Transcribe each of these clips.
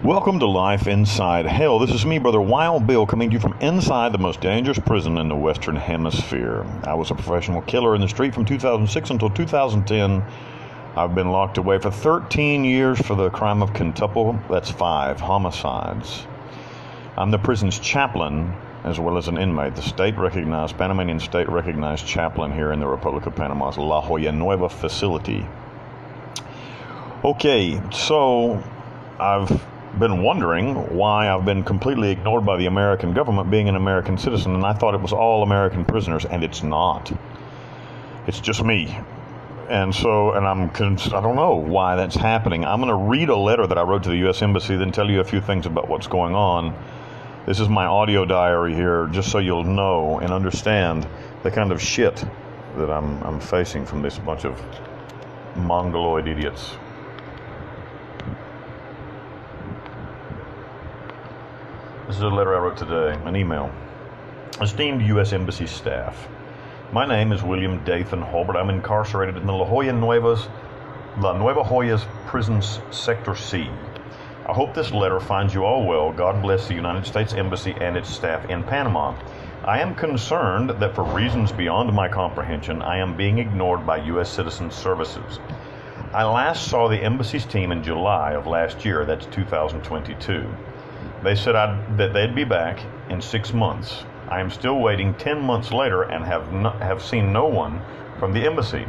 Welcome to Life Inside Hell. This is me, Brother Wild Bill, coming to you from inside the most dangerous prison in the Western Hemisphere. I was a professional killer in the street from 2006 until 2010. I've been locked away for 13 years for the crime of quintuple, that's 5 homicides. I'm the prison's chaplain as well as an inmate, the Panamanian state-recognized chaplain here in the Republic of Panama's La Jolla Nueva facility. Okay, so I've been wondering why I've been completely ignored by the American government being an American citizen, and I thought it was all American prisoners, and it's not. It's just me. And I don't know why that's happening. I'm going to read a letter that I wrote to the U.S. Embassy, then tell you a few things about what's going on. This is my audio diary here, just so you'll know and understand the kind of shit that I'm facing from this bunch of mongoloid idiots. This is a letter I wrote today, an email. Esteemed U.S. Embassy staff, my name is William Dathan Holbert. I'm incarcerated in the La Nueva Jolla's prisons, Sector C. I hope this letter finds you all well. God bless the United States Embassy and its staff in Panama. I am concerned that for reasons beyond my comprehension, I am being ignored by U.S. Citizen Services. I last saw the embassy's team in July of last year, that's 2022. They said that they'd be back in 6 months. I am still waiting 10 months later and have seen no one from the embassy.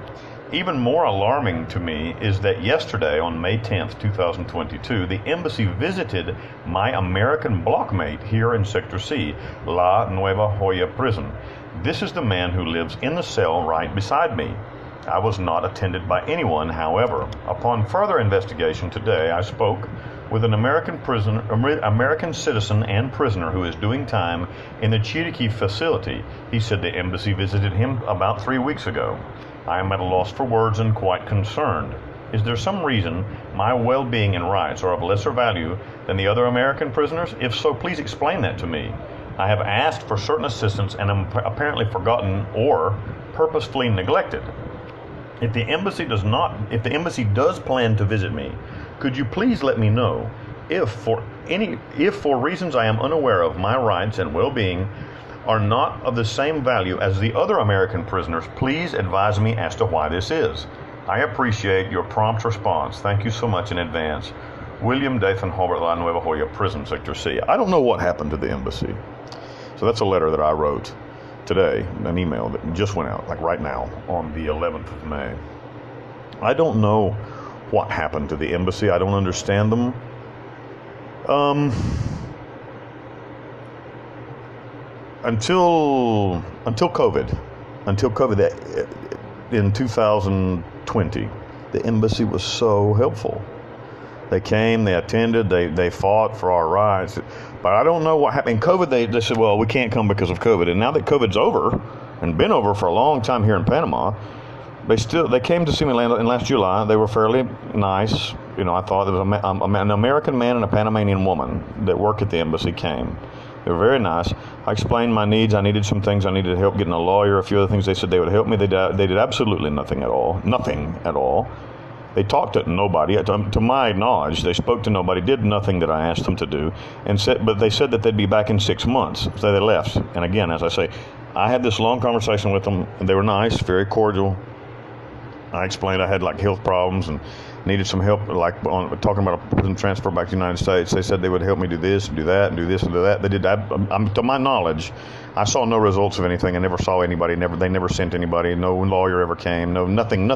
Even more alarming to me is that yesterday, on May 10th, 2022, the embassy visited my American blockmate here in Sector C, La Nueva Jolla prison. This is the man who lives in the cell right beside me. I was not attended by anyone, however. Upon further investigation today, I spoke with an American citizen and prisoner who is doing time in the Chiriqui facility. He said the embassy visited him about 3 weeks ago. I am at a loss for words and quite concerned. Is there some reason my well-being and rights are of lesser value than the other American prisoners? If so, please explain that to me. I have asked for certain assistance and am apparently forgotten or purposefully neglected. If the embassy does plan to visit me, could you please let me know if for reasons I am unaware of, my rights and well-being are not of the same value as the other American prisoners, please advise me as to why this is. I appreciate your prompt response. Thank you so much in advance. William Dathan Holbert, La Nueva Jolla Prison, Sector C. I don't know what happened to the embassy. So that's a letter that I wrote today, an email that just went out, like right now, on the 11th of May. I don't know what happened to the embassy. I don't understand them. Until COVID in 2020, the embassy was so helpful. They came, they attended, they fought for our rights. But I don't know what happened. In COVID, they said, well, we can't come because of COVID. And now that COVID's over, and been over for a long time here in Panama, they came to see me in last July. They were fairly nice. You know, I thought there was an American man and a Panamanian woman that worked at the embassy came. They were very nice. I explained my needs. I needed some things. I needed help getting a lawyer, a few other things. They said they would help me. They did absolutely nothing at all. Nothing at all. They talked to nobody. To my knowledge, they spoke to nobody, did nothing that I asked them to do, but they said that they'd be back in 6 months. So they left. And again, as I say, I had this long conversation with them, and they were nice, very cordial. I explained I had health problems and needed some help, talking about a prison transfer back to the United States. They said they would help me do this and do that and do this and do that. They did that. To my knowledge, I saw no results of anything. I never saw anybody. They never sent anybody. No lawyer ever came. No, nothing.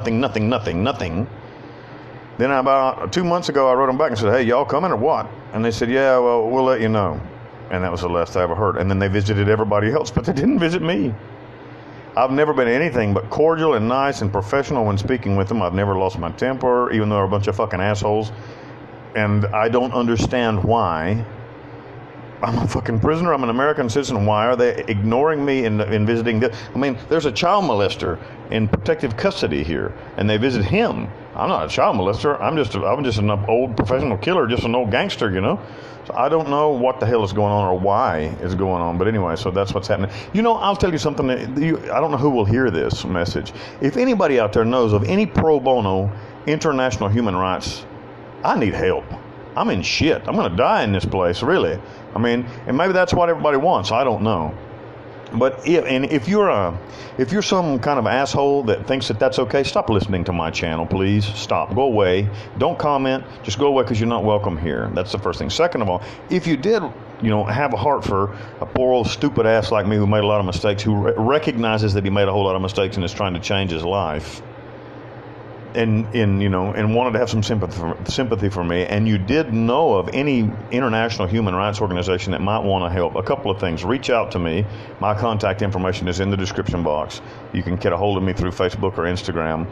Then about 2 months ago, I wrote them back and said, hey, y'all coming or what? And they said, yeah, well, we'll let you know. And that was the last I ever heard. And then they visited everybody else, but they didn't visit me. I've never been anything but cordial and nice and professional when speaking with them. I've never lost my temper, even though they're a bunch of fucking assholes. And I don't understand why. I'm a fucking prisoner. I'm an American citizen. Why are they ignoring me in visiting this? I mean, there's a child molester in protective custody here, and they visit him. I'm not a child molester. I'm just an old professional killer, just an old gangster, you know? So I don't know what the hell is going on or why it's going on. But anyway, so that's what's happening. You know, I'll tell you something. I don't know who will hear this message. If anybody out there knows of any pro bono international human rights, I need help. I'm in shit. I'm going to die in this place, really. I mean, and maybe that's what everybody wants. I don't know. But if you're some kind of asshole that thinks that that's okay, stop listening to my channel, please. Stop. Go away. Don't comment. Just go away because you're not welcome here. That's the first thing. Second of all, if you did, have a heart for a poor old stupid ass like me who made a lot of mistakes, who recognizes that he made a whole lot of mistakes and is trying to change his life, and wanted to have some sympathy for me, and you did know of any international human rights organization that might want to help, a couple of things. Reach out to me. My contact information is in the description box. You can get a hold of me through Facebook or Instagram.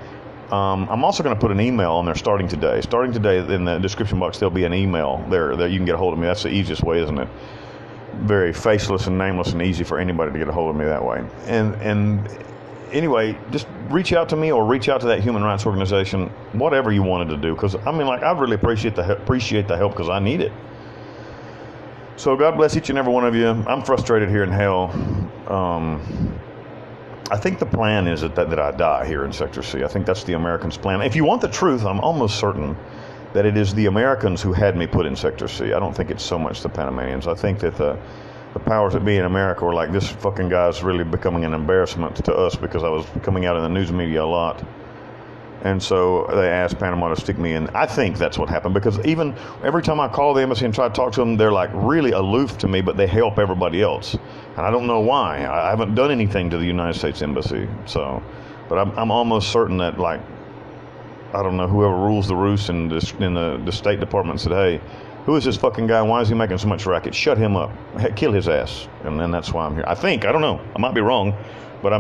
I'm also going to put an email on there starting today. Starting today, in the description box, there'll be an email there that you can get a hold of me. That's the easiest way, isn't it? Very faceless and nameless and easy for anybody to get a hold of me that way. And anyway, just reach out to me or reach out to that human rights organization, whatever you wanted to do. Because, I really appreciate the help because I need it. So God bless each and every one of you. I'm frustrated here in hell. I think the plan is that I die here in Sector C. I think that's the Americans' plan. If you want the truth, I'm almost certain that it is the Americans who had me put in Sector C. I don't think it's so much the Panamanians. I think that the powers that be in America were like, this fucking guy's really becoming an embarrassment to us, because I was coming out in the news media a lot. And so they asked Panama to stick me in. I think that's what happened, because even every time I call the embassy and try to talk to them, they're like really aloof to me, but they help everybody else. And I don't know why. I haven't done anything to the United States Embassy. So, but I'm almost certain that, like, I don't know, whoever rules the roost in the State Department said, hey, who is this fucking guy? Why is he making so much racket? Shut him up. Kill his ass. And then that's why I'm here. I think. I don't know. I might be wrong. But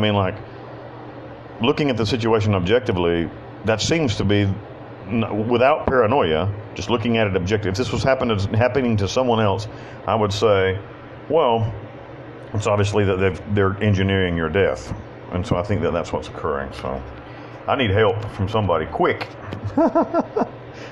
looking at the situation objectively, that seems to be, without paranoia, just looking at it objectively. If this was happening to someone else, I would say, well, it's obviously that they're engineering your death. And so I think that that's what's occurring. So I need help from somebody quick.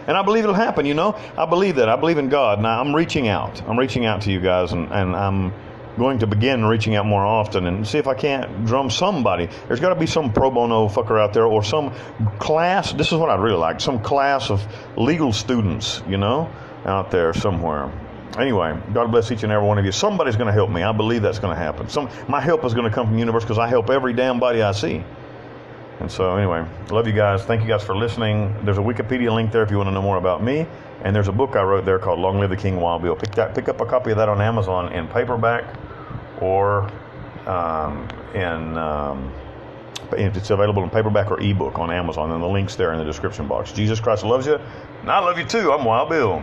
And I believe it'll happen, I believe that. I believe in God. Now, I'm reaching out. I'm reaching out to you guys, and I'm going to begin reaching out more often and see if I can't drum somebody. There's got to be some pro bono fucker out there, or some class. This is what I'd really like. Some class of legal students, out there somewhere. Anyway, God bless each and every one of you. Somebody's going to help me. I believe that's going to happen. My help is going to come from the universe, because I help every damn body I see. And so anyway, love you guys. Thank you guys for listening. There's a Wikipedia link there if you want to know more about me. And there's a book I wrote there called Long Live the King Wild Bill. Pick up a copy of that on Amazon in paperback, or if it's available in paperback or ebook on Amazon. And the link's there in the description box. Jesus Christ loves you, and I love you too. I'm Wild Bill.